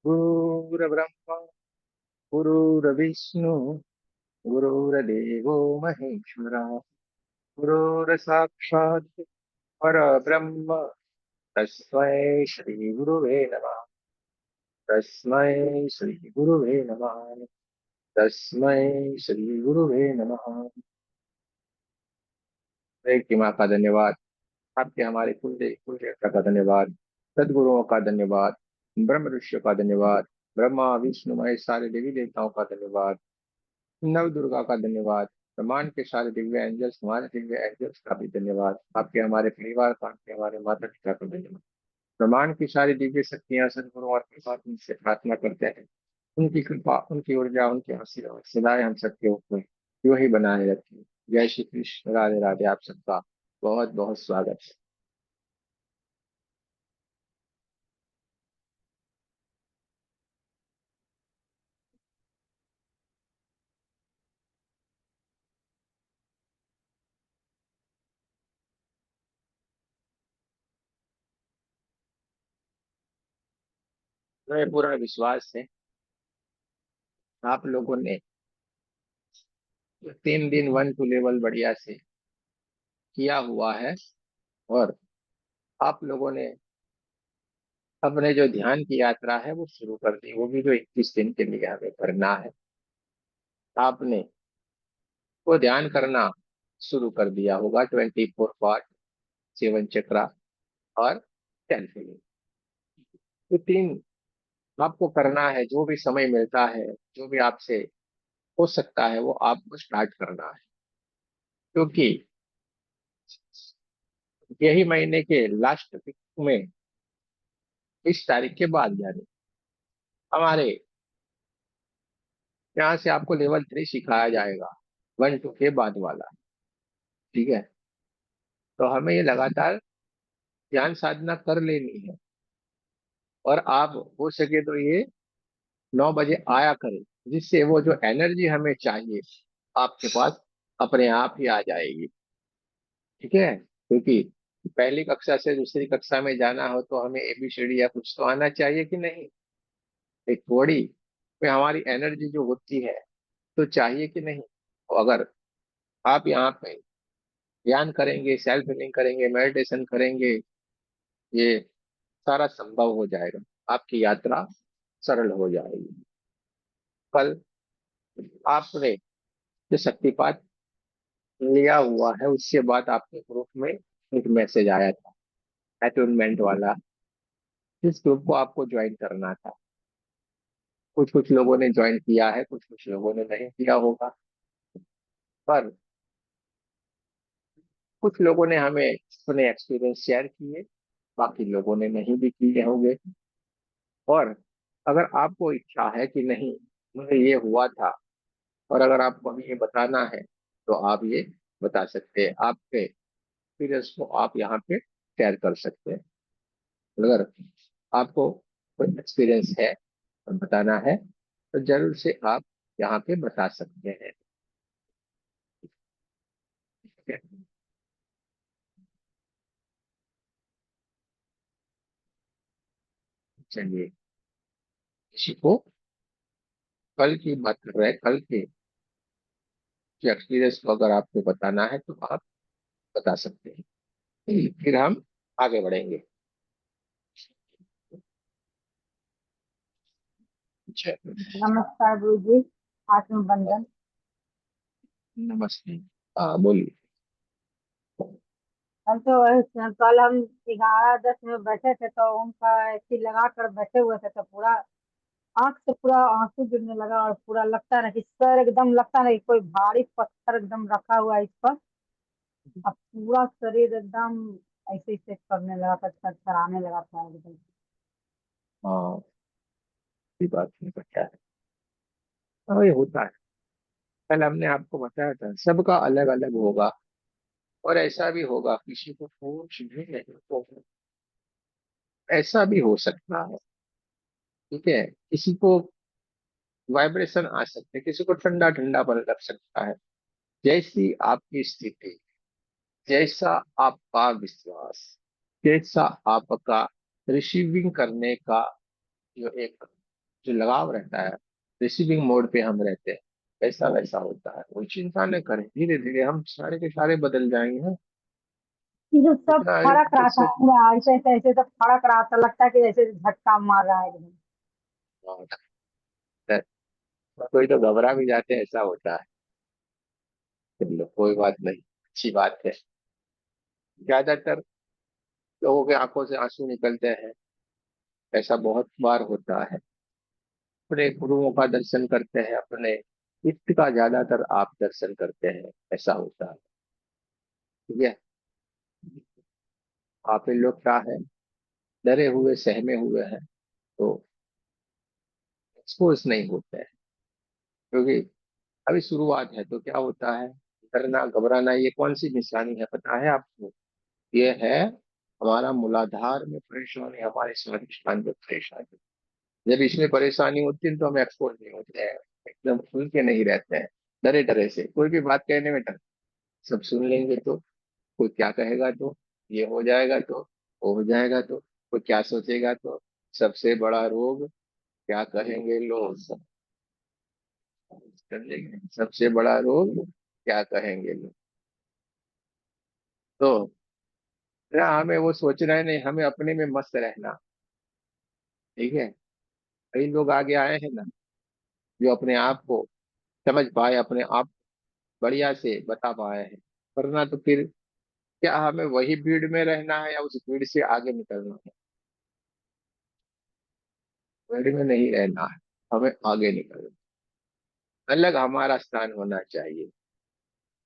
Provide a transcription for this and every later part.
गुरुर्ब्रह्मा गुरुर्विष्णु गुरुर्देवो महेश्वरा गुरुर्साक्षात् परब्रह्म तस्मै श्री गुरुवे नमः। तस्मै श्री गुरुवे नमः। तस्मै श्री गुरुवे नमः। एक की माँ का धन्यवाद। आपके हमारे कुल देवता का धन्यवाद। सदगुरुओं का धन्यवाद। ब्रह्म ऋषियों का धन्यवाद। ब्रह्मा विष्णु महेश सारे देवी देवताओं का धन्यवाद। नव दुर्गा का धन्यवाद। ब्रह्मांड के सारे दिव्य एंजल्स, हमारे दिव्य एंजल्स का भी धन्यवाद। आपके हमारे परिवार का, आपके हमारे माता पिता का धन्यवाद। ब्रह्मांड की सारी दिव्य शक्तियां सदगुरु और कृपा से प्रार्थना करते हैं। उनकी कृपा, उनकी ऊर्जा, उनके आशीर्वाद सदाए हम सबके ऊपर यूं ही बनाए रखें। जय श्री कृष्ण, राधे राधे। आप सबका बहुत बहुत स्वागत है। हमें पूरा विश्वास है आप लोगों ने 3 दिन 1 2 लेवल बढ़िया से किया हुआ है। और आप लोगों ने अपने जो ध्यान की यात्रा है वो शुरू कर दी, वो भी जो 21 दिन के लिए हमें करना है। आपने वो ध्यान करना शुरू कर दिया होगा। 24 पार्ट, 7 चक्रा और 10 फीलिंग, ये 3 आपको करना है। जो भी समय मिलता है, जो भी आपसे हो सकता है, वो आपको स्टार्ट करना है। क्योंकि यही महीने के लास्ट वीक में, 20 तारीख के बाद, यानी हमारे यहाँ से आपको लेवल 3 सिखाया जाएगा, 1 2 के बाद वाला। ठीक है, तो हमें ये लगातार ध्यान साधना कर लेनी है। और आप हो सके तो ये 9 बजे आया करें, जिससे वो जो एनर्जी हमें चाहिए आपके पास अपने आप ही आ जाएगी। ठीक है, क्योंकि पहली कक्षा से दूसरी कक्षा में जाना हो तो हमें एबीसीडी या कुछ तो आना चाहिए कि नहीं। एक बॉडी में हमारी एनर्जी जो होती है तो चाहिए कि नहीं। तो अगर आप यहाँ पे ध्यान करेंगे, सेल्फ हीलिंग करेंगे, मेडिटेशन करेंगे, ये सारा संभव हो जाएगा। आपकी यात्रा सरल हो जाएगी। कल आपने जो शक्तिपात लिया हुआ है, उसके बाद आपके ग्रुप में एक मैसेज आया था, अटूनमेंट वाला। इस ग्रुप को आपको ज्वाइन करना था। कुछ कुछ लोगों ने ज्वाइन किया है, कुछ कुछ लोगों ने नहीं किया होगा। पर कुछ लोगों ने हमें अपने एक्सपीरियंस शेयर किए, बाकी लोगों ने नहीं भी किए होंगे। और अगर आपको इच्छा है कि नहीं, मुझे ये हुआ था, और अगर आपको हमें ये बताना है, तो आप ये बता सकते हैं। आपके एक्सपीरियंस को आप यहाँ पे शेयर कर सकते हैं। अगर आपको कोई एक्सपीरियंस है और बताना है, तो जरूर से आप यहाँ पे बता सकते हैं। ठीक है? चलिए, किसी को कल की बात कर रहे हैं, कल के एक्सपीरियंस को अगर आपको बताना है तो आप बता सकते हैं, फिर हम आगे बढ़ेंगे। अच्छा, नमस्कार गुरु जी। आत्म बंधन। नमस्ते। हाँ, बोलिए। हम तो कल हम 11 10 में बैठे थे तो उनका ऐसी लगा कर बैठे हुए थे तो पूरा आंख से पूरा आंसू गिरने लगा और पूरा लगता ना कि सर एकदम लगता ना कि कोई भारी पत्थर एकदम रखा हुआ है इस पर। अब पूरा शरीर एकदम ऐसे ऐसे करने लगा था, थरथराने लगा था एकदम। हाँ, ये बात नहीं पता है। हाँ, ये होता है। कल हमने आपको बताया था, सबका अलग अलग होगा। और ऐसा भी होगा, किसी को कुछ भी नहीं होगा, ऐसा भी हो सकता है। ठीक है, किसी को वाइब्रेशन आ सकते हैं, किसी को ठंडा ठंडा पन लग सकता है। जैसी आपकी स्थिति, जैसा आपका विश्वास, जैसा आपका रिसीविंग करने का जो एक जो लगाव रहता है, रिसीविंग मोड पे हम रहते हैं, ऐसा वैसा होता है, वो चिंता न करें, धीरे धीरे हम सारे के सारे बदल जाएंगे ना। ये जो सब इतना अरे फड़क रहा था कैसे। पूरा ऐसे ऐसे ऐसे सब फड़क रहा था, लगता है कि जैसे झटका मार रहा है एकदम। कोई तो घबरा भी जाते हैं, ऐसा होता है। चलो कोई बात नहीं, अच्छी बात है। ज्यादातर लोगों के आंखों से आंसू निकलते हैं, ऐसा बहुत बार होता है। अपने गुरुओं का दर्शन करते हैं, अपने इष्ट का ज्यादातर आप दर्शन करते हैं, ऐसा होता है। ठीक है। आप इन लोग क्या है, डरे हुए सहमे हुए हैं, तो एक्सपोज नहीं होते हैं, क्योंकि अभी शुरुआत है। तो क्या होता है, डरना घबराना ये कौन सी निशानी है पता है आपको? ये है हमारा मूलाधार में परेशानी, हमारे स्वादिष्ठान में परेशानी। जब इसमें परेशानी होती है तो हम एक्सपोज नहीं होते हैं, एकदम खुल के नहीं रहते हैं, डरे डरे से कोई भी बात कहने में डर। सब सुन लेंगे तो, कोई क्या कहेगा तो, ये हो जाएगा तो, वो हो जाएगा तो, कोई क्या सोचेगा तो, सबसे बड़ा रोग क्या कहेंगे लोग, समझेंगे, सबसे बड़ा रोग क्या कहेंगे लोग। तो ना हमें वो सोचना है, नहीं हमें अपने में मस्त रहना। ठीक है। कई लोग आगे आए हैं ना, जो अपने आप को समझ पाए, अपने आप बढ़िया से बता पाए हैं। वरना तो फिर क्या हमें वही भीड़ में रहना है या उस भीड़ से आगे निकलना है? भीड़ में नहीं रहना है, हमें आगे निकलना, अलग हमारा स्थान होना चाहिए।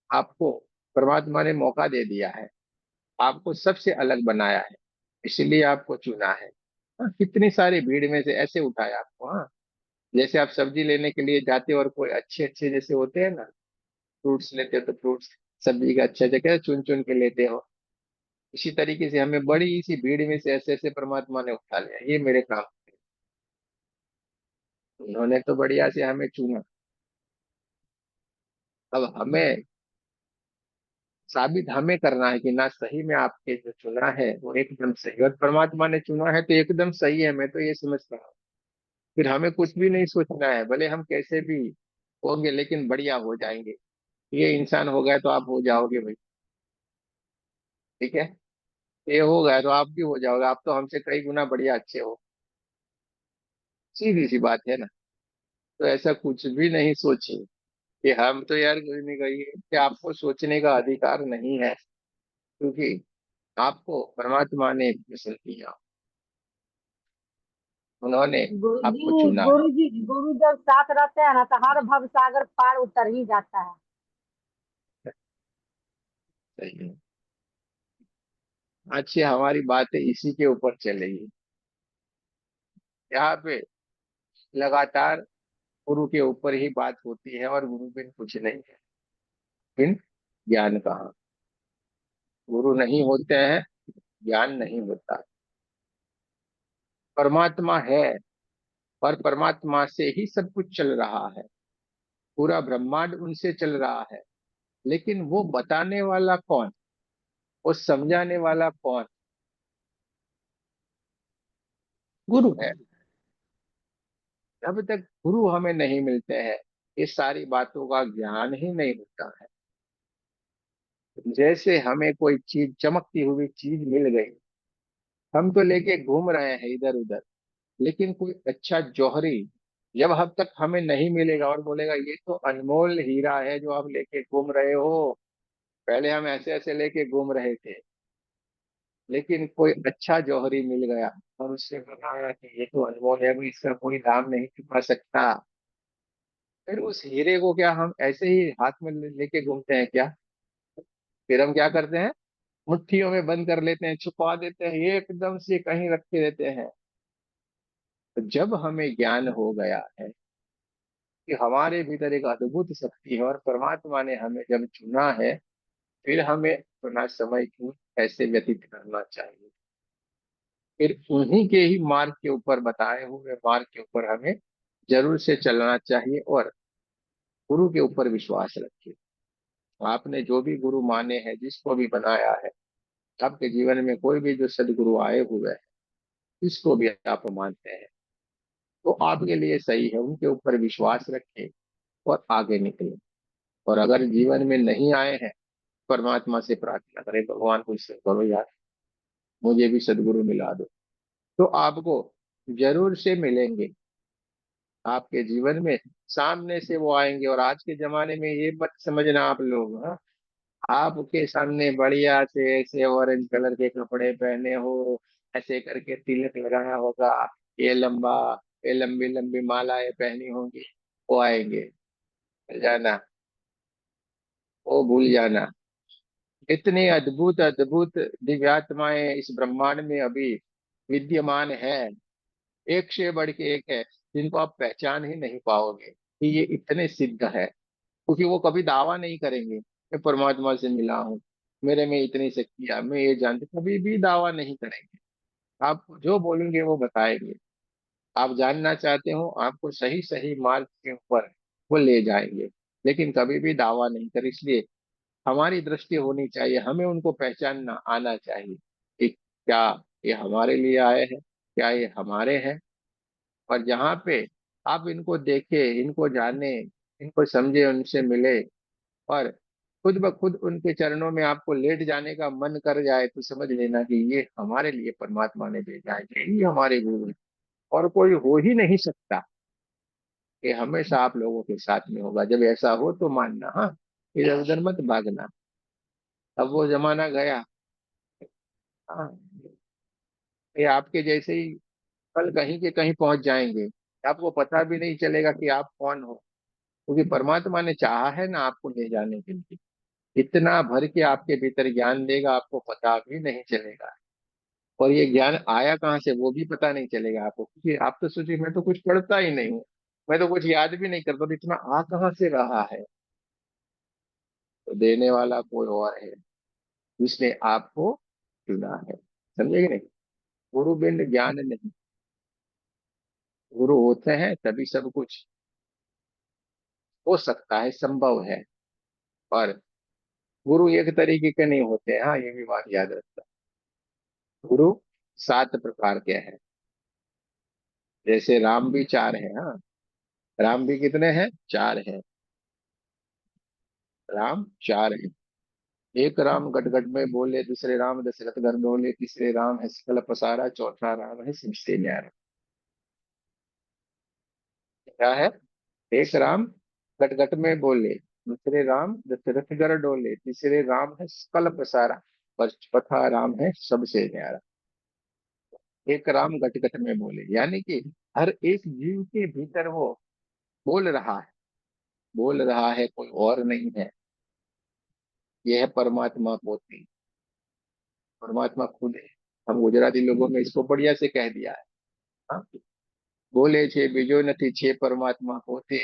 आपको परमात्मा ने मौका दे दिया है, आपको सबसे अलग बनाया है, इसलिए आपको चुना है। हाँ, कितनी सारी भीड़ में से ऐसे उठाया आपको। हाँ, जैसे आप सब्जी लेने के लिए जाते हो और कोई अच्छे अच्छे जैसे होते हैं ना, फ्रूट्स लेते हो तो फ्रूट्स सब्जी का अच्छा जगह चुन चुन के लेते हो, इसी तरीके से हमें बड़ी सी भीड़ में से ऐसे ऐसे परमात्मा ने उठा लिया, ये मेरे काम। उन्होंने तो बढ़िया से हमें चुना, अब हमें साबित हमें करना है कि ना सही में आपके जो चुना है वो एकदम सही, और परमात्मा ने चुना है तो एकदम सही है, मैं तो ये समझता हूँ। फिर हमें कुछ भी नहीं सोचना है, भले हम कैसे भी होंगे लेकिन बढ़िया हो जाएंगे। ये इंसान हो गए तो आप हो जाओगे भाई। ठीक है। ये हो गए तो आप भी हो जाओगे, आप तो हमसे कई गुना बढ़िया अच्छे हो, सीधी सी बात है ना। तो ऐसा कुछ भी नहीं सोचिए कि हम तो यार कुछ नहीं कहिए, कि आपको सोचने का अधिकार नहीं है, क्योंकि आपको परमात्मा ने पसंद किया, उन्होंने आपको चुना है। गुरु जब साथ रहते हैं ना तो हर भव सागर पार उतर ही जाता है। सही है। अच्छा, हमारी बातें इसी के ऊपर चलेगी। यहाँ पे लगातार गुरु के ऊपर ही बात होती है, और गुरु बिन कुछ नहीं है, बिन ज्ञान कहाँ। गुरु नहीं होते हैं, ज्ञान नहीं होता। परमात्मा है, और परमात्मा से ही सब कुछ चल रहा है, पूरा ब्रह्मांड उनसे चल रहा है। लेकिन वो बताने वाला कौन, वो समझाने वाला कौन? गुरु है। जब तक गुरु हमें नहीं मिलते हैं, ये सारी बातों का ज्ञान ही नहीं होता है। जैसे हमें कोई चीज, चमकती हुई चीज मिल गई, हम तो लेके घूम रहे हैं इधर उधर, लेकिन कोई अच्छा जौहरी जब हम तक हमें नहीं मिलेगा और बोलेगा ये तो अनमोल हीरा है जो आप लेके घूम रहे हो, पहले हम ऐसे ऐसे लेके घूम रहे थे, लेकिन कोई अच्छा जौहरी मिल गया और उससे बताया कि ये तो अनमोल है, अभी इसका कोई दाम नहीं चुका सकता, फिर उस हीरे को क्या हम ऐसे ही हाथ में लेके घूमते हैं क्या? फिर हम क्या करते हैं, मुट्ठियों में बंद कर लेते हैं, छुपा देते हैं, ये एकदम से कहीं रख के देते हैं। तो जब हमें ज्ञान हो गया है कि हमारे भीतर एक अद्भुत शक्ति है, और परमात्मा ने हमें जब चुना है, फिर हमें अपना समय क्यों कैसे व्यतीत करना चाहिए, फिर उन्हीं के ही मार्ग के ऊपर, बताए हुए मार्ग के ऊपर हमें जरूर से चलना चाहिए, और गुरु के ऊपर विश्वास रखिए। आपने जो भी गुरु माने हैं, जिसको भी बनाया है, आपके जीवन में कोई भी जो सदगुरु आए हुए हैं, इसको भी आप मानते हैं, तो आपके लिए सही है, उनके ऊपर विश्वास रखें और आगे निकले। और अगर जीवन में नहीं आए हैं, परमात्मा से प्रार्थना करें, भगवान को इससे करो यार, मुझे भी सदगुरु मिला दो, तो आपको जरूर से मिलेंगे। आपके जीवन में सामने से वो आएंगे। और आज के जमाने में ये मत समझना आप लोग, हाँ, आपके सामने बढ़िया से ऐसे ऑरेंज कलर के कपड़े पहने हो, ऐसे करके तिलक लगाया होगा, ये लंबा, ये लंबी लंबी मालाएं पहनी होंगी, वो आएंगे। भूल जाना, वो भूल जाना। इतनी अद्भुत अद्भुत दिव्यात्माएं इस ब्रह्मांड में अभी विद्यमान है, एक से बढ़ के एक है, जिनको आप पहचान ही नहीं पाओगे कि ये इतने सिद्ध है। क्योंकि वो कभी दावा नहीं करेंगे मैं परमात्मा से मिला हूँ, मेरे में इतनी शक्तियां, मैं ये जानते, कभी भी दावा नहीं करेंगे। आप जो बोलेंगे वो बताएंगे। आप जानना चाहते हो, आपको सही सही मार्ग के ऊपर वो ले जाएंगे, लेकिन कभी भी दावा नहीं करे। इसलिए हमारी दृष्टि होनी चाहिए, हमें उनको पहचानना आना चाहिए कि क्या ये हमारे लिए आए हैं, क्या ये हमारे हैं। और जहाँ पे आप इनको देखे, इनको जाने, इनको समझे, उनसे मिले, और खुद ब खुद उनके चरणों में आपको लेट जाने का मन कर जाए, तो समझ लेना कि ये हमारे लिए परमात्मा ने भेजा है, यही हमारे गुरु हैं। और कोई हो ही नहीं सकता कि हमेशा आप लोगों के साथ में होगा। जब ऐसा हो तो मानना, हाँ, इधर उधर मत भागना। अब वो जमाना गया। हाँ, ये आपके जैसे ही कल कहीं के कहीं पहुंच जाएंगे, आपको पता भी नहीं चलेगा कि आप कौन हो। क्योंकि परमात्मा ने चाहा है ना आपको ले जाने के लिए, इतना भर के आपके भीतर ज्ञान देगा, आपको पता भी नहीं चलेगा। और ये ज्ञान आया कहाँ से वो भी पता नहीं चलेगा आपको, क्योंकि आप तो सोचिए, मैं तो कुछ पढ़ता ही नहीं हूँ, मैं तो कुछ याद भी नहीं करता, तो इतना आ कहाँ से रहा है। तो देने वाला कोई और है, जिसने आपको चुना है। समझे कि नहीं? गुरु बिन ज्ञान नहीं। गुरु होते हैं तभी सब कुछ हो सकता है, संभव है। और गुरु एक तरीके के नहीं होते हैं, हाँ, ये भी बात याद रखना। गुरु 7 प्रकार के हैं। जैसे राम भी 4 है, हाँ, राम भी कितने हैं? 4 है। राम 4 है। एक राम गट गट में बोले, दूसरे राम दशरथ घर डोले, तीसरे राम है सकल पसारा, चौथा राम है सबसे न्यारा। क्या है? एक राम गट गट में बोले, दूसरे राम दशरथ घर डोले, तीसरे राम है सकल पसारा, और चौथा राम है सबसे न्यारा। एक राम गट गट में बोले, यानी कि हर एक जीव के भीतर वो बोल रहा है, बोल रहा है, कोई और नहीं है। यह है परमात्मा पोती, परमात्मा खुद है। हम गुजराती लोगों में इसको बढ़िया से कह दिया है, हाँ? बोले छे बीजो નથી छे परमात्मा પોતે,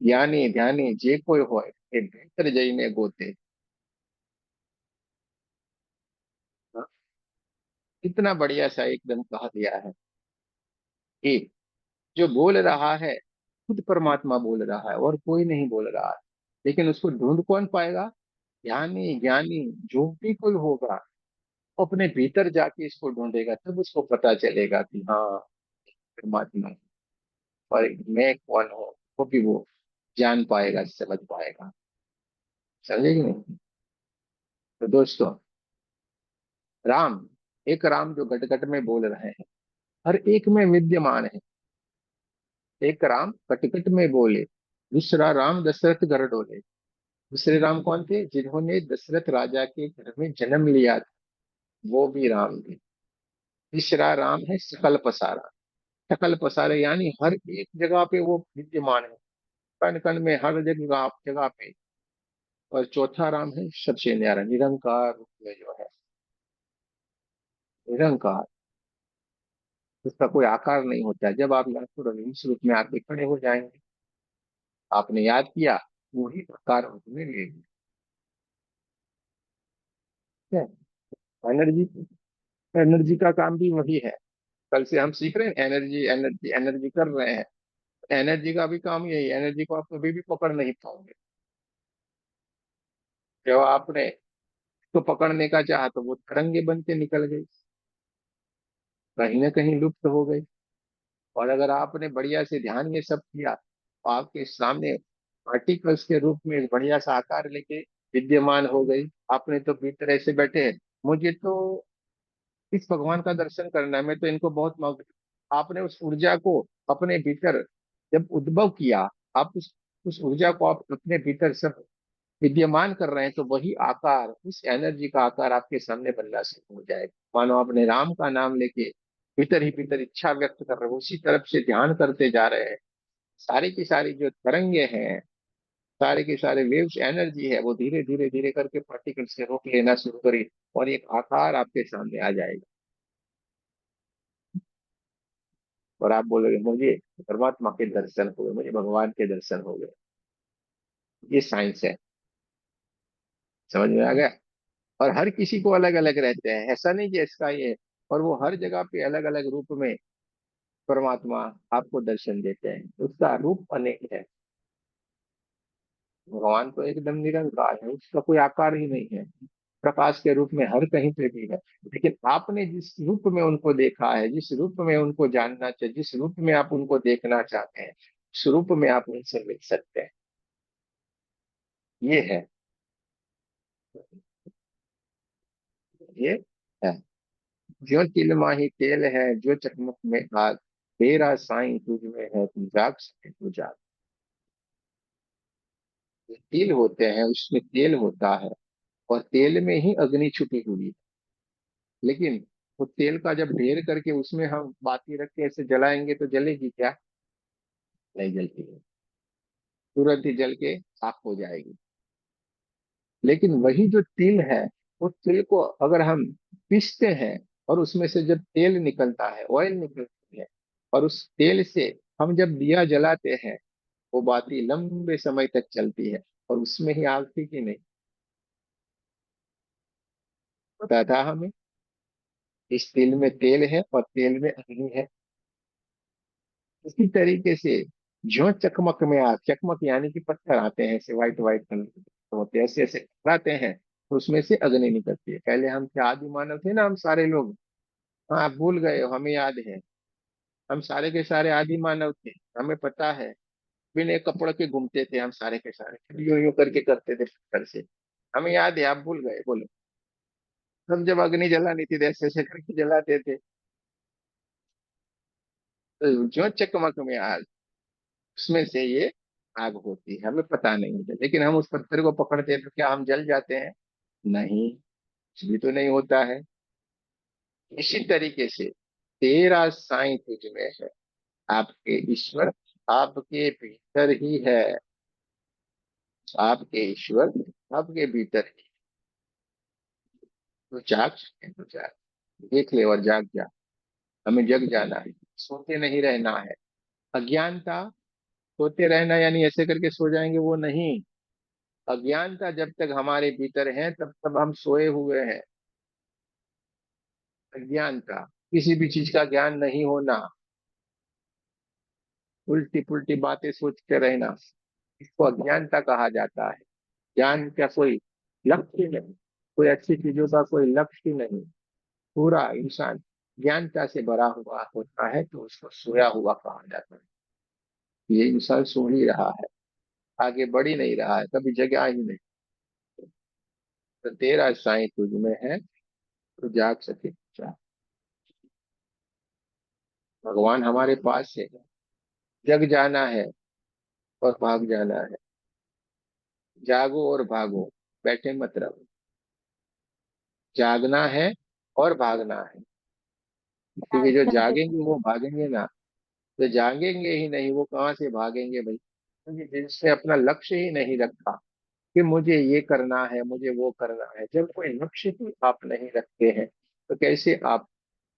ज्ञानी ध्यानी जे कोई होय એ ભીતર જઈને ગોતે। हाँ? इतना बढ़िया सा एकदम कहा दिया है कि जो बोल रहा है, खुद परमात्मा बोल रहा है और कोई नहीं बोल रहा है। लेकिन उसको ढूंढ कौन पाएगा? ज्ञानी ज्ञानी जो भी कोई होगा, वो अपने भीतर जाके इसको ढूंढेगा, तब उसको पता चलेगा कि हाँ, परमात्मा है। और मैं कौन हूँ, वो भी वो जान पाएगा, समझ पाएगा। समझे कि नहीं? तो दोस्तों, राम, एक राम जो घट घट में बोल रहे हैं, हर एक में विद्यमान है। एक राम घट घट में बोले, दूसरा राम दशरथ घर डोले। दूसरे राम कौन थे? जिन्होंने दशरथ राजा के घर में जन्म लिया था, वो भी राम थे। तीसरा राम है सकल पसारा। सकल पसारे यानी हर एक जगह पे वो विद्यमान है, कण कण में, हर जगह जगह पे। और चौथा राम है सबसे न्यारा, निरंकार रूप में जो है, निरंकार, उसका कोई आकार नहीं होता है। जब आप नागपुर और इस रूप में आके खड़े हो जाएंगे, आपने याद किया, वही प्रकार उसमें ले लिया। ठीक है? एनर्जी, एनर्जी का काम भी वही है। कल से हम सीख रहे हैं एनर्जी एनर्जी एनर्जी कर रहे हैं। एनर्जी का भी काम यही है। एनर्जी को आप कभी भी पकड़ नहीं पाओगे। जब आपने तो पकड़ने का चाहा, तो वो तरंगे बन के निकल गई। कहीं ना कहीं लुप्त हो गई। और अगर आपने बढ़िया से ध्यान ये सब किया तो आपके सामने पार्टिकल्स के रूप में एक बढ़िया सा आकार लेके विद्यमान हो गई। आपने तो भीतर ऐसे बैठे हैं, मुझे तो इस भगवान का दर्शन करना है, मैं तो इनको बहुत मौका। आपने उस ऊर्जा को अपने भीतर जब उद्भव किया, आप उस ऊर्जा को आप अपने भीतर सब विद्यमान कर रहे हैं, तो वही आकार, उस एनर्जी का आकार आपके सामने बनना शुरू हो जाएगा। मानो आपने राम का नाम लेके भीतर ही भीतर इच्छा व्यक्त कर रहे हो, उसी तरफ से ध्यान करते जा रहे हैं। सारी की सारी जो तरंगे हैं, सारे के सारे वेव्स एनर्जी है, वो धीरे धीरे धीरे करके पार्टिकल्स के रूप लेना शुरू करी और एक आकार आपके सामने आ जाएगा। और आप बोलोगे मुझे परमात्मा के दर्शन हो गए, मुझे भगवान के दर्शन हो गए। ये साइंस है। समझ में आ गया। और हर किसी को अलग अलग रहते हैं, ऐसा नहीं कि इसका ये। और वो हर जगह पे अलग अलग रूप में परमात्मा आपको दर्शन देते हैं, उसका रूप अनेक है। भगवान तो एकदम निरंकार है, उसका कोई आकार ही नहीं है। प्रकाश के रूप में हर कहीं पे भी है। लेकिन आपने जिस रूप में उनको देखा है, जिस रूप में उनको जानना चाहिए, जिस रूप में आप उनको देखना चाहते हैं, उस रूप में आप उनसे मिल सकते हैं। ये है। ये है। जो तिल माही तेल है, जो चकमक में आग, तेरा साईं तुझ में है, तू जाग सके तू जाग। जो तिल होते हैं उसमें तेल होता है, और तेल में ही अग्नि छुपी हुई है। लेकिन वो तेल का जब ढेर करके उसमें हम बाती रख के ऐसे जलाएंगे तो जलेगी क्या? नहीं जलती है, तुरंत ही जल के खाक हो जाएगी। लेकिन वही जो तिल है, वो तिल को अगर हम पीसते हैं और उसमें से जब तेल निकलता है, ऑयल निकलती है, और उस तेल से हम जब दिया जलाते हैं, वो बाती लंबे समय तक चलती है। और उसमें ही आग थी कि नहीं? पता था हमें। इस तिल में तेल है और तेल में अग्नि है। इसी तरीके से जो चकमक में आग, चकमक यानी कि पत्थर आते हैं ऐसे व्हाइट व्हाइट कलर के पत्थर होते हैं, ऐसे ऐसे टकराते हैं, तो उसमें से अग्नि निकलती है। पहले हम क्या आदि मानव थे ना, हम सारे लोग। हाँ, आप भूल गए हो, हमें याद है। हम सारे के सारे आदि मानव थे। हमें पता है। बिना कपड़े के घूमते थे हम सारे के सारे, यूं यूं करके करते थे पत्थर से। हमें याद है, आप भूल गए, बोलो। हम जब अग्नि जलानी थी तो ऐसे ऐसे करके जलाते थे। तो जो चकमक में आग, उसमें से ये आग होती है, हमें पता नहीं होता। लेकिन हम उस पत्थर को पकड़ते हैं तो क्या हम जल जाते हैं? नहीं, कुछ भी तो नहीं होता है। इसी तरीके से तेरा साईं तुझ में है, आपके ईश्वर आपके भीतर ही है। आपके ईश्वर आपके भीतर ही। तो जाग सके तो जाग, देख ले और जाग जा। हमें जग जाना है, सोते नहीं रहना है। अज्ञानता, सोते रहना यानी ऐसे करके सो जाएंगे, वो नहीं। अज्ञानता जब तक हमारे भीतर है तब तक हम सोए हुए हैं। अज्ञानता, किसी भी चीज का ज्ञान नहीं होना, उल्टी पुल्टी बातें सोचते रहना, इसको अज्ञानता कहा जाता है। ज्ञान का कोई लक्ष्य नहीं, कोई अच्छी चीजों का कोई लक्ष्य नहीं। पूरा इंसान ज्ञानता से भरा हुआ होता है तो उसको सोया हुआ कहा जाता है। ये इंसान सो ही रहा है, आगे बढ़ ही नहीं रहा है, कभी जगह ही नहीं। तो तेरा साईं तुझ में है, तो जाग सके जाग। भगवान हमारे पास है। जग जाना है और भाग जाना है। जागो और भागो, बैठे मत रहो। जागना है और भागना है। क्योंकि जो अच्छा, जागेंगे वो भागेंगे ना। जो जागेंगे ही नहीं, वो कहाँ से भागेंगे भाई? क्योंकि जिसने अपना लक्ष्य ही नहीं रखा कि मुझे ये करना है, मुझे वो करना है, जब कोई लक्ष्य ही आप नहीं रखते हैं, तो कैसे आप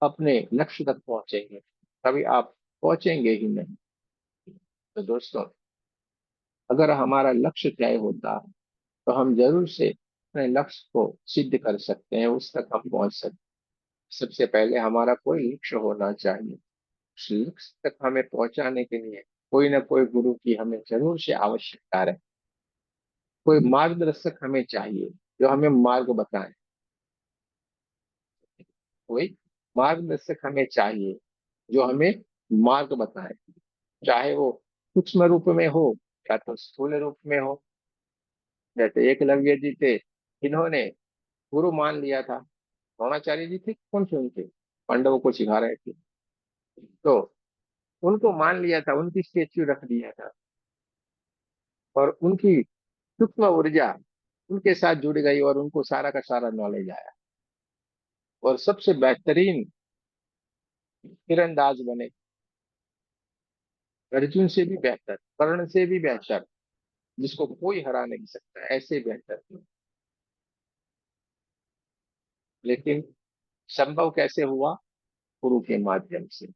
अपने लक्ष्य तक पहुंचेंगे? कभी आप पहुंचेंगे ही नहीं। तो दोस्तों, अगर हमारा लक्ष्य तय होता है तो हम जरूर से अपने लक्ष्य को सिद्ध कर सकते हैं, उस तक हम पहुंच सकते हैं। सबसे पहले हमारा कोई लक्ष्य होना चाहिए। उस लक्ष्य तक हमें पहुंचाने के लिए कोई ना कोई गुरु की हमें जरूर से आवश्यकता है। कोई मार्गदर्शक हमें चाहिए जो हमें मार्ग बताए। कोई मार्गदर्शक हमें चाहिए, जो हमें मार्ग बताए, चाहे वो सूक्ष्म रूप में हो या तो स्थूल रूप में हो। जैसे एकलव्य जी थे, इन्होंने गुरु मान लिया था। द्रोणाचार्य जी थे, कौन से उनके पांडवों को सिखा रहे थे, तो उनको मान लिया था, उनकी स्टेच्यू रख दिया था, और उनकी सूक्ष्म ऊर्जा उनके साथ जुड़ गई और उनको सारा का सारा नॉलेज आया, और सबसे बेहतरीन तीरंदाज बने, अर्जुन से भी बेहतर, कर्ण से भी बेहतर, जिसको कोई हरा नहीं सकता, ऐसे बेहतर। लेकिन संभव कैसे हुआ? गुरु के माध्यम से।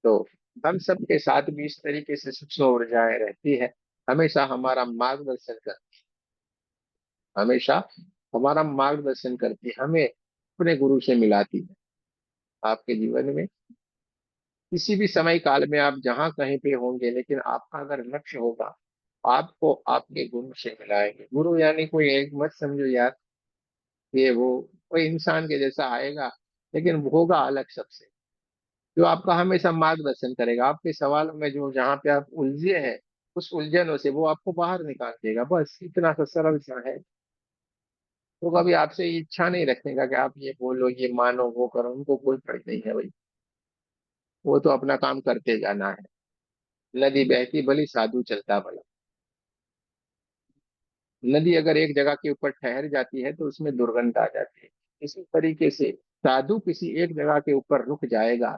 तो हम सबके साथ भी इस तरीके से सूक्ष्म ऊर्जाएं रहती है, हमेशा हमारा मार्गदर्शन कर, हमेशा हमारा मार्गदर्शन करती है, हमें अपने गुरु से मिलाती है। आपके जीवन में किसी भी समय काल में आप जहाँ कहीं पे होंगे, लेकिन आपका अगर लक्ष्य होगा, आपको आपके गुरु से मिलाएंगे। गुरु यानी कोई एक मत समझो यार, ये वो कोई इंसान के जैसा आएगा, लेकिन वो होगा अलग सबसे, जो आपका हमेशा मार्गदर्शन करेगा, आपके सवालों में जो जहाँ पे आप उलझे हैं, उस उलझनों से वो आपको बाहर निकाल देगा। बस इतना सा सरल सा है। तो कभी आपसे इच्छा नहीं रखेगा कि आप ये बोलो, ये मानो, वो करो, उनको कोई पड़ी नहीं है भाई। वो तो अपना काम करते जाना है। नदी बहती भली, साधु चलता भला। नदी अगर एक जगह के ऊपर ठहर जाती है तो उसमें दुर्गंध आ जाती है। इसी तरीके से साधु किसी एक जगह के ऊपर रुक जाएगा,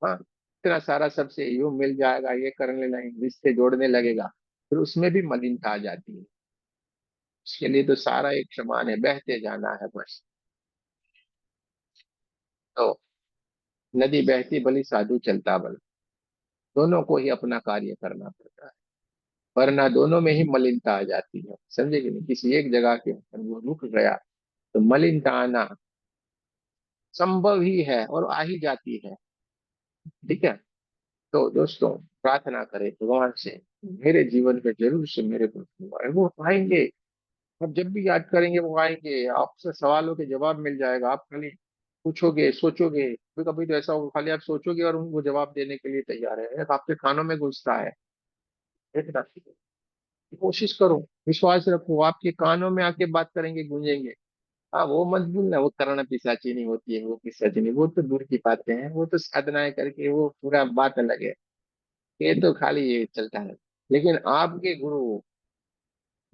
हाँ, इतना सारा सबसे यूं मिल जाएगा, ये करने लगे, रिश्ते जोड़ने लगेगा, फिर उसमें भी मलिनता आ जाती है। उसके लिए तो सारा एक समान है, बहते जाना है बस। तो नदी बहती भली, साधु चलता भला, दोनों को ही अपना कार्य करना पड़ता है, वरना दोनों में ही मलिनता आ जाती है। समझे कि नहीं? किसी एक जगह के ऊपर वो रुक गया तो मलिनता आना संभव ही है और आ ही जाती है। ठीक है। तो दोस्तों, प्रार्थना करें भगवान से, मेरे जीवन में जरूर से मेरे को आए, वो आएंगे। अब जब भी याद करेंगे वो आएंगे, आपसे सवालों के जवाब मिल जाएगा। आप खाली पूछोगे, सोचोगे, कभी कभी तो ऐसा होगा खाली आप सोचोगे और उनको जवाब देने के लिए तैयार है, आपके कानों में घुसता है। देखना, कोशिश करो, विश्वास रखो, आपके कानों में आके बात करेंगे, गूंजेंगे। हाँ, वो मत भूलना, वो कर्ण पिशाचिनी नहीं होती है, वो पिशाचिनी, वो तो दूर की बातें हैं, वो तो साधनाएं करके वो पूरा बात अलग है। ये तो खाली ये चलता है। लेकिन आपके गुरु,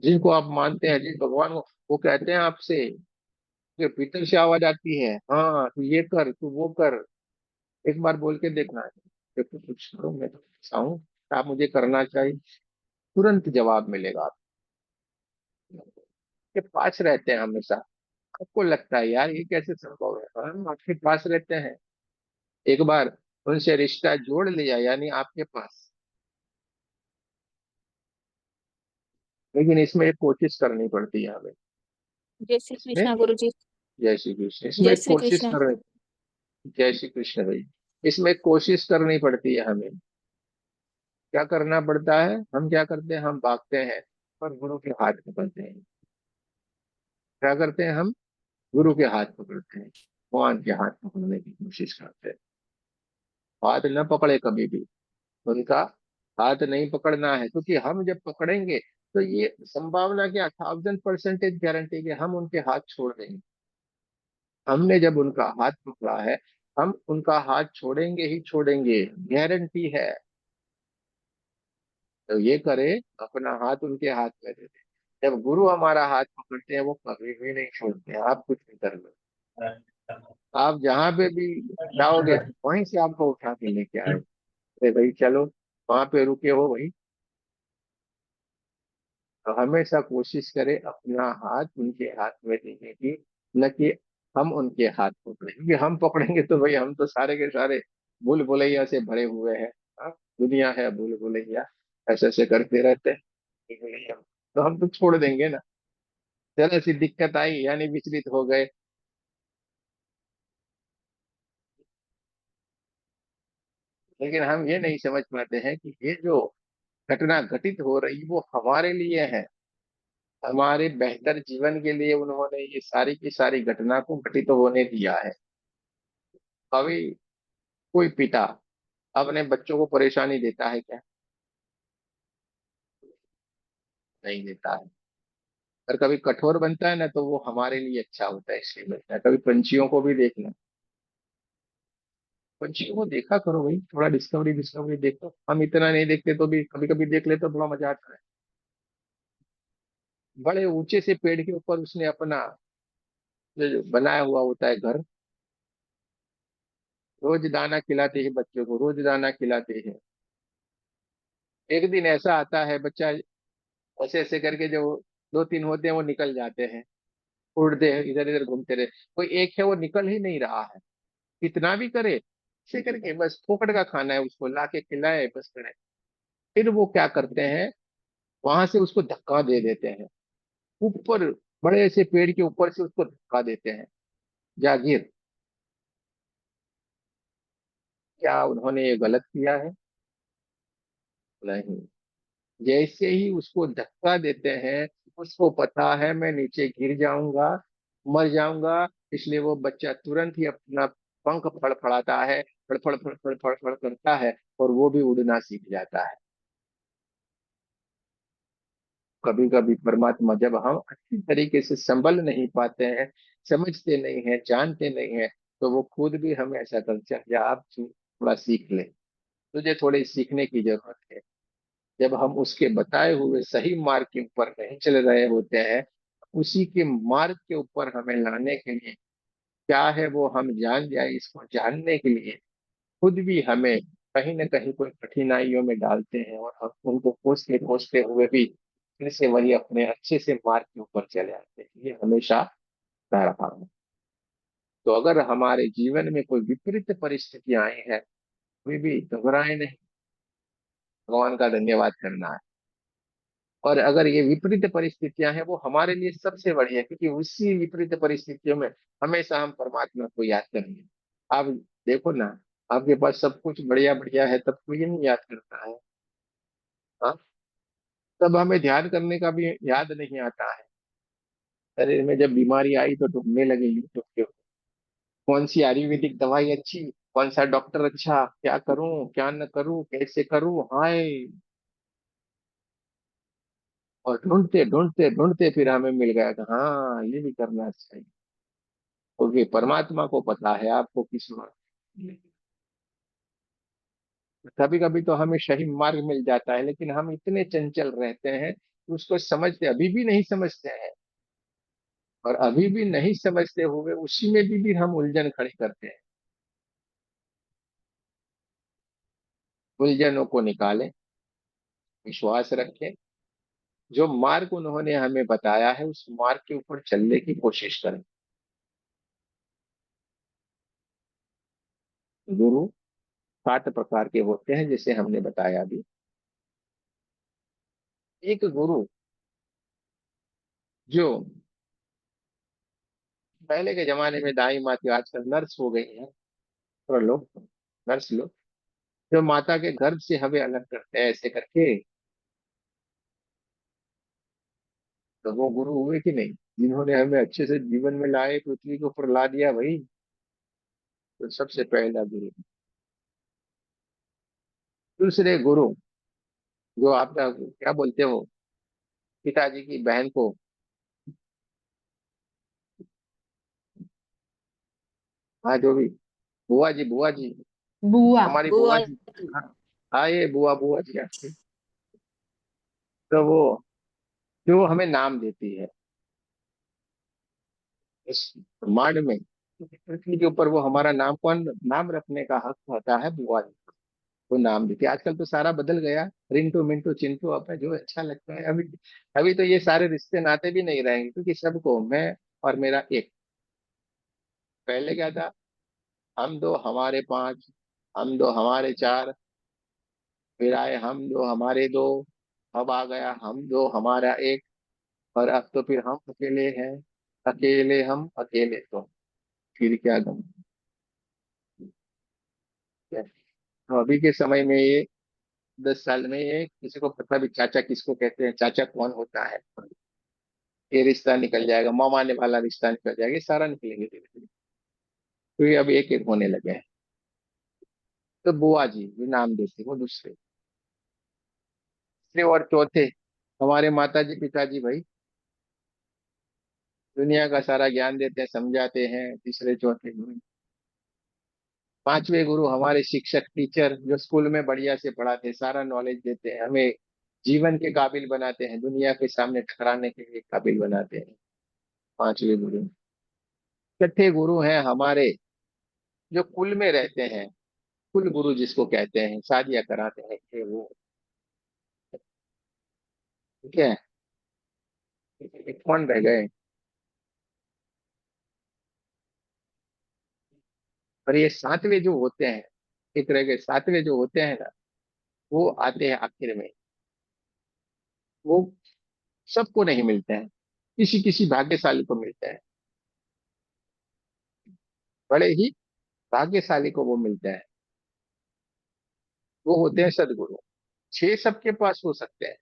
जिनको आप मानते हैं, जिस भगवान को, वो कहते हैं आपसे, जो भीतर से आवाज आती है, हाँ तू ये कर, तू वो कर, एक बार बोल के देखना है, देखो कुछ करो, मैं तो ऐसा हूँ, आप मुझे करना चाहिए, तुरंत जवाब मिलेगा। आपके पास रहते हैं हमेशा। आपको लगता है यार ये कैसे संभव है, हाँ आपके पास रहते हैं। एक बार उनसे रिश्ता जोड़ लिया यानी आपके पास। लेकिन इसमें एक कोशिश करनी पड़ती है हमें। जय श्री इसमें कृष्णा गुरु जी। जय श्री कृष्ण, इसमें जय एक श्री कोशिश कृष्णा। करनी, जय श्री कृष्ण भाई, इसमें एक कोशिश करनी पड़ती है हमें। क्या करना पड़ता है? हम क्या करते हैं? हम भागते हैं और गुरु के हाथ पकड़ते हैं। क्या करते हैं हम? गुरु के हाथ पकड़ते हैं, भगवान के हाथ पकड़ने की कोशिश करते हैं। हाथ न पकड़े कभी भी, उनका हाथ नहीं पकड़ना है, क्योंकि हम जब पकड़ेंगे तो ये संभावना क्या, 1000% गारंटी कि हम उनके हाथ छोड़ देंगे। हमने जब उनका हाथ पकड़ा है, हम उनका हाथ छोड़ेंगे ही छोड़ेंगे, गारंटी है। तो ये करे, अपना हाथ उनके हाथ में दे दे। जब गुरु हमारा हाथ पकड़ते हैं, वो कभी भी नहीं छोड़ते हैं। आप कुछ भी कर लो, आप जहां पे भी जाओगे वहीं से आपको उठा के लेके आए, अरे भाई चलो, वहां पे रुके हो भाई। तो हमेशा कोशिश करें अपना हाथ उनके हाथ में देने की, न कि हम उनके हाथ पकड़े, क्योंकि हम पकड़ेंगे तो भाई हम तो सारे के सारे भूल भुलैया से भरे हुए हैं। हाँ, दुनिया है भूल भुलैया, ऐसे ऐसे करते रहते हैं भूल भुलैया। तो हम तो छोड़ देंगे ना, जरा सी दिक्कत आई यानी विचलित हो गए। लेकिन हम ये नहीं समझ पाते हैं कि ये जो घटना घटित हो रही वो हमारे लिए है, हमारे बेहतर जीवन के लिए उन्होंने ये सारी की सारी घटना को घटित होने दिया है। अभी कोई पिता अपने बच्चों को परेशानी देता है क्या? नहीं देता है। और कभी कठोर बनता है ना, तो वो हमारे लिए अच्छा होता है, इसलिए बनता है। कभी पंछियों को भी देखना, पंछियों को देखा करो भाई, थोड़ा डिस्कवरी डिस्कवरी देखो। हम इतना नहीं देखते तो भी कभी कभी देख ले तो बड़ा मजा आता है। बड़े ऊंचे से पेड़ के ऊपर उसने अपना जो बनाया हुआ होता है घर, रोज दाना खिलाते हैं बच्चों को, रोज दाना खिलाते हैं। एक दिन ऐसा आता है, बच्चा ऐसे ऐसे करके जो दो तीन होते हैं वो निकल जाते हैं, उड़ते हैं, इधर इधर घूमते रहे। कोई एक है वो निकल ही नहीं रहा है, कितना भी करे ऐसे करके, बस फोकट का खाना है, उसको ला के खिलाए बस करे। फिर वो क्या करते हैं, वहां से उसको धक्का दे देते हैं, ऊपर बड़े से पेड़ के ऊपर से उसको धक्का देते हैं, जा गिर। क्या उन्होंने ये गलत किया है? नहीं। जैसे ही उसको धक्का देते हैं, उसको पता है मैं नीचे गिर जाऊंगा, मर जाऊंगा, इसलिए वो बच्चा तुरंत ही अपना पंख फड़फड़ाता है, फड़फड़ फड़फड़ फड़फड़ करता है, और वो भी उड़ना सीख जाता है। कभी कभी परमात्मा जब हम अच्छी तरीके से संभल नहीं पाते हैं, समझते नहीं हैं, जानते नहीं हैं, तो वो खुद भी हमें ऐसा करते हैं, या आप थोड़ा सीख ले, तुझे थोड़ी सीखने की जरूरत है। जब हम उसके बताए हुए सही मार्ग के ऊपर नहीं चल रहे होते हैं, उसी के मार्ग के ऊपर हमें लाने के लिए क्या है वो हम जान जाए, इसको जानने के लिए खुद भी हमें कहीं ना कहीं कोई कठिनाइयों में डालते हैं, और हम उनको कोसते कोसते हुए भी फिर से वही अपने अच्छे से मार्ग के ऊपर चले आते हैं। ये हमेशा होता रहा है। तो अगर हमारे जीवन में कोई विपरीत परिस्थितियां आई है, कोई भी घबराए नहीं, भगवान का धन्यवाद करना है। और अगर ये विपरीत परिस्थितियां हैं, वो हमारे लिए सबसे बढ़िया है, क्योंकि उसी विपरीत परिस्थितियों में हमेशा हम परमात्मा को याद करेंगे। आप देखो ना, आपके पास सब कुछ बढ़िया बढ़िया है, तब कोई नहीं याद करता है। हाँ, तब हमें ध्यान करने का भी याद नहीं आता है। शरीर में जब बीमारी आई तो ढूंढने लगे यूट्यूब के, कौन सी आयुर्वेदिक दवाई अच्छी, कौन सा डॉक्टर अच्छा, क्या करूं क्या न करूं, कैसे करूं, हाय। और ढूंढते ढूंढते ढूंढते फिर हमें मिल गया कि हाँ ये भी करना चाहिए, क्योंकि परमात्मा को पता है आपको किस वक्त। कभी कभी तो हमें सही मार्ग मिल जाता है, लेकिन हम इतने चंचल रहते हैं कि उसको समझते अभी भी नहीं समझते हैं, और अभी भी नहीं समझते हुए उसी में भी हम उलझन खड़ी करते हैं। उलझनों को निकालें, विश्वास रखें, जो मार्ग उन्होंने हमें बताया है उस मार्ग के ऊपर चलने की कोशिश करें। गुरु 7 प्रकार के होते हैं, जैसे हमने बताया अभी। एक गुरु जो पहले के जमाने में दाई माँ थी, आजकल नर्स हो गई है, थोड़ा लोग, नर्स लोग, जो माता के गर्भ से हमें अलग करते हैं ऐसे करके, तो वो गुरु हुए कि नहीं, जिन्होंने हमें अच्छे से जीवन में लाए, पृथ्वी के ऊपर ला दिया भाई। तो सबसे पहला गुरु। दूसरे गुरु, जो आपका क्या बोलते हो, पिताजी की बहन को, हाँ जो भी, बुआ जी, बुआ जी, बुआ हमारी बुआ बुआ जी। हाँ, हाँ ये बुआ, बुआ जी आपकी। तो वो जो हमें नाम देती है इस ब्रह्मांड में, पृथ्वी के ऊपर, वो हमारा नाम, कौन नाम रखने का हक होता है, बुआ जी। वो नाम देती है। आजकल तो सारा बदल गया, रिंटू मिंटू चिंटू, अब जो अच्छा लगता है अभी। अभी तो ये सारे रिश्ते नाते भी नहीं रहेंगे, क्योंकि सबको मैं और मेरा एक। पहले क्या था, हम दो हमारे पांच, हम दो हमारे चार, फिर आए हम दो हमारे दो, अब आ गया हम दो हमारा एक, और अब तो फिर हम अकेले हैं, अकेले हम अकेले तो फिर क्या गम है। तो अभी के समय में ये 10 साल में ये किसी को पता भी चाचा किसको कहते हैं, चाचा कौन होता है, ये रिश्ता निकल जाएगा, मामा ने वाला रिश्ता निकल जाएगा, ये सारा निकलेंगे धीरे धीरे। तो ये अब एक एक होने लगे हैं। तो बुआ जी भी नाम देते, वो दूसरे। तीसरे और चौथे हमारे माता जी पिताजी भाई, दुनिया का सारा ज्ञान देते हैं, समझाते हैं, तीसरे चौथे गुरु। पांचवे गुरु हमारे शिक्षक टीचर, जो स्कूल में बढ़िया से पढ़ाते हैं, सारा नॉलेज देते हैं, हमें जीवन के काबिल बनाते हैं, दुनिया के सामने टकराने के लिए काबिल बनाते हैं। पांचवे गुरु। छठे गुरु हैं हमारे, जो कुल में रहते हैं, कुल गुरु जिसको कहते हैं, शादियां कराते हैं, ये वो। ठीक है। एक कौन रह गए? और ये सातवें जो होते हैं, एक रह गए, सातवें जो होते हैं ना, वो आते हैं आखिर में। वो सबको नहीं मिलते हैं, किसी किसी भाग्यशाली को मिलते हैं, बड़े ही भाग्यशाली को वो मिलते हैं। वो होते हैं सदगुरु। छह सबके पास हो सकते हैं,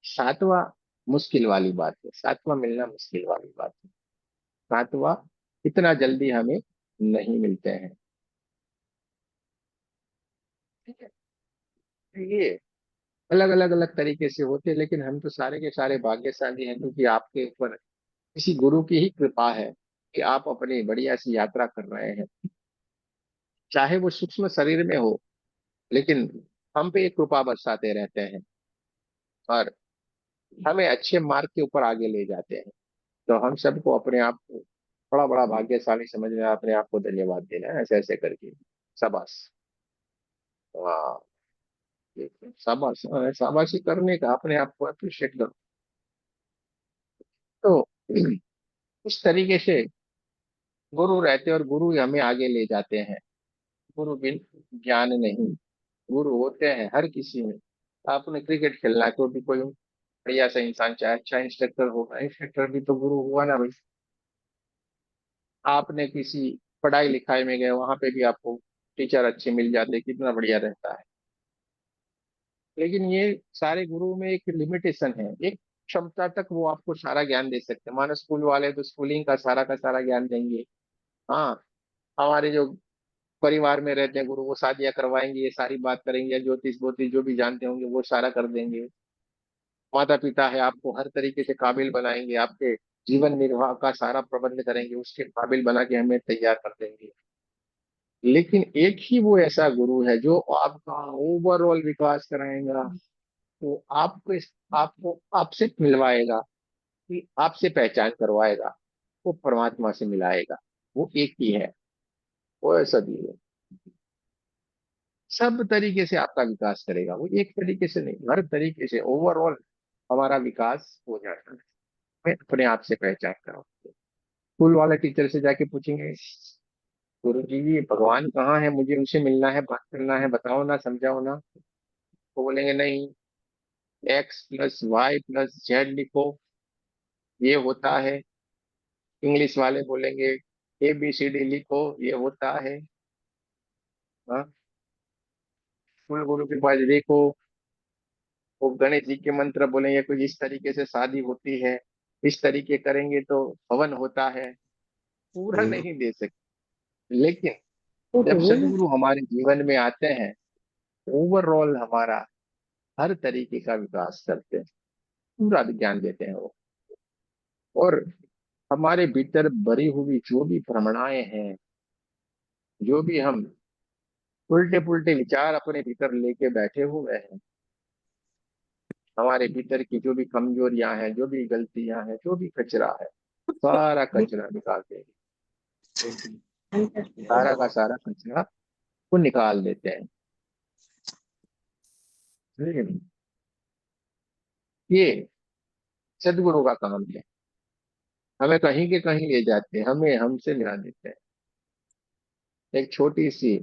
सातवां मुश्किल वाली बात है, सातवां मिलना मुश्किल वाली बात है। सातवां इतना जल्दी हमें नहीं मिलते हैं। ठीक है। तो ये अलग अलग अलग तरीके से होते हैं, लेकिन हम तो सारे के सारे भाग्यशाली हैं, क्योंकि आपके ऊपर किसी गुरु की ही कृपा है कि आप अपनी बढ़िया सी यात्रा कर रहे हैं। चाहे वो सूक्ष्म शरीर में हो, लेकिन हम पे एक कृपा बरसाते रहते हैं और हमें अच्छे मार्ग के ऊपर आगे ले जाते हैं। तो हम सबको अपने आप को बड़ा बड़ा भाग्यशाली समझना है, अपने आप को धन्यवाद देना है, ऐसे ऐसे करके। शाबाश। वाह। शाबाश, शाबाशी करने का, अपने आप को अप्रिशिएट करो। तो इस तरीके से गुरु रहते हैं और गुरु ही हमें आगे ले जाते हैं। गुरु बिन ज्ञान नहीं। गुरु होते हैं हर किसी में। आपने क्रिकेट खेलना है तो भी कोई बढ़िया सा इंसान, चाहे अच्छा इंस्ट्रक्टर होगा, इंस्ट्रक्टर भी तो गुरु हुआ ना भाई। आपने किसी पढ़ाई लिखाई में गए, वहां पे भी आपको टीचर अच्छे मिल जाते, कितना बढ़िया रहता है। लेकिन ये सारे गुरु में एक लिमिटेशन है, एक क्षमता तक वो आपको सारा ज्ञान दे सकते हैं। मानो स्कूल वाले तो स्कूलिंग का सारा ज्ञान देंगे। हाँ। हमारे जो परिवार में रहते हैं गुरु, वो शादियां करवाएंगे, ये सारी बात करेंगे, ज्योतिष ज्योतिष जो भी जानते होंगे वो सारा कर देंगे। माता पिता है, आपको हर तरीके से काबिल बनाएंगे, आपके जीवन निर्वाह का सारा प्रबंध करेंगे, उसके काबिल बना के हमें तैयार कर देंगे। लेकिन एक ही वो ऐसा गुरु है जो आपका ओवरऑल विकास कराएगा, तो आपको आपको आपसे मिलवाएगा, कि आपसे पहचान करवाएगा, वो परमात्मा से मिलाएगा। वो एक ही है, वो ऐसा भी है। सब तरीके से आपका विकास करेगा वो, एक तरीके से नहीं, हर तरीके से ओवरऑल हमारा विकास हो जाएगा। मैं अपने आप से पहचान कराऊंगा। स्कूल वाले टीचर से जाके पूछेंगे, गुरु जी ये भगवान कहाँ है, मुझे उनसे मिलना है, बात करना है, बताओ ना, समझाओ ना। वो बोलेंगे नहीं, x+y+z लिखो, ये होता है। इंग्लिश वाले बोलेंगे ABCD लिखो, ये होता है। हाँ। कुल गुरु के पास देखो, वो गणेश जी के मंत्र बोलेंगे कुछ इस तरीके से शादी होती है, इस तरीके करेंगे तो हवन होता है। पूरा नहीं दे सकते, लेकिन जब सदगुरु हमारे जीवन में आते हैं, ओवरऑल हमारा हर तरीके का विकास करते हैं, पूरा ज्ञान देते हैं वो। और हमारे भीतर भरी हुई जो भी भ्रमणाएं हैं, जो भी हम उल्टे पुल्टे विचार अपने भीतर लेके बैठे हुए हैं, हमारे भीतर की जो भी कमजोरियां हैं, जो भी गलतियां हैं, जो भी कचरा है, सारा कचरा निकाल देंगे। सारा का सारा कचरा को निकाल देते हैं। लेकिन ये सदगुरु का काम है, हमें कहीं के कहीं ले जाते हैं, हमें हमसे मिला देते हैं। एक छोटी सी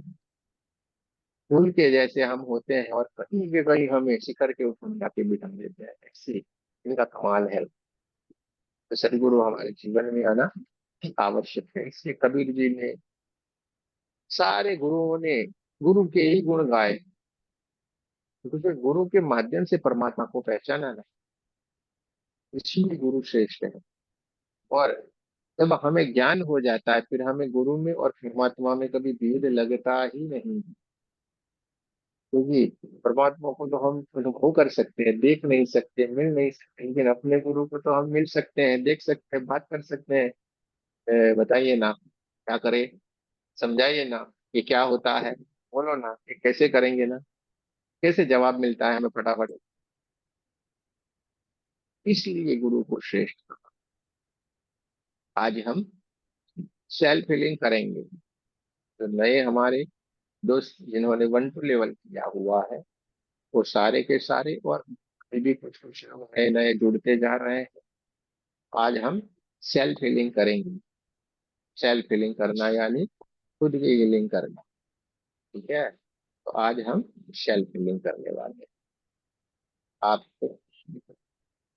फूल के जैसे हम होते हैं, और कहीं के कहीं हमें शिखर के ऊपर जाके बिठा देते हैं, ऐसी इनका कमाल है। तो सदगुरु हमारे जीवन में आना आवश्यक है। इसलिए कबीर जी ने, सारे गुरुओं ने गुरु के ही गुण गाए, क्योंकि गुरु के माध्यम से परमात्मा को पहचाना ना, इसीलिए गुरु श्रेष्ठ है। और जब हमें ज्ञान हो जाता है, फिर हमें गुरु में और परमात्मा में कभी भेद लगता ही नहीं। क्योंकि परमात्मा को तो हम अनुभव कर सकते हैं, देख नहीं सकते, मिल नहीं सकते, लेकिन अपने गुरु को तो हम मिल सकते हैं, देख सकते हैं, बात कर सकते हैं। बताइए ना क्या करें, समझाइए ना, ये क्या होता है, बोलो ना, ये कैसे करेंगे ना, कैसे जवाब मिलता है हमें फटाफट। इसलिए गुरु को श्रेष्ठ कहा। आज हम सेल्फ हीलिंग करेंगे। तो नए हमारे दोस्त जिन्होंने 1 2 लेवल किया हुआ है, वो सारे के सारे, और अभी भी कुछ कुछ लोग नए नए जुड़ते जा रहे हैं। आज हम सेल्फ हीलिंग करेंगे। सेल्फ हीलिंग करना यानी खुद की हीलिंग करना। ठीक है, तो आज हम सेल्फ हीलिंग करने वाले हैं। आप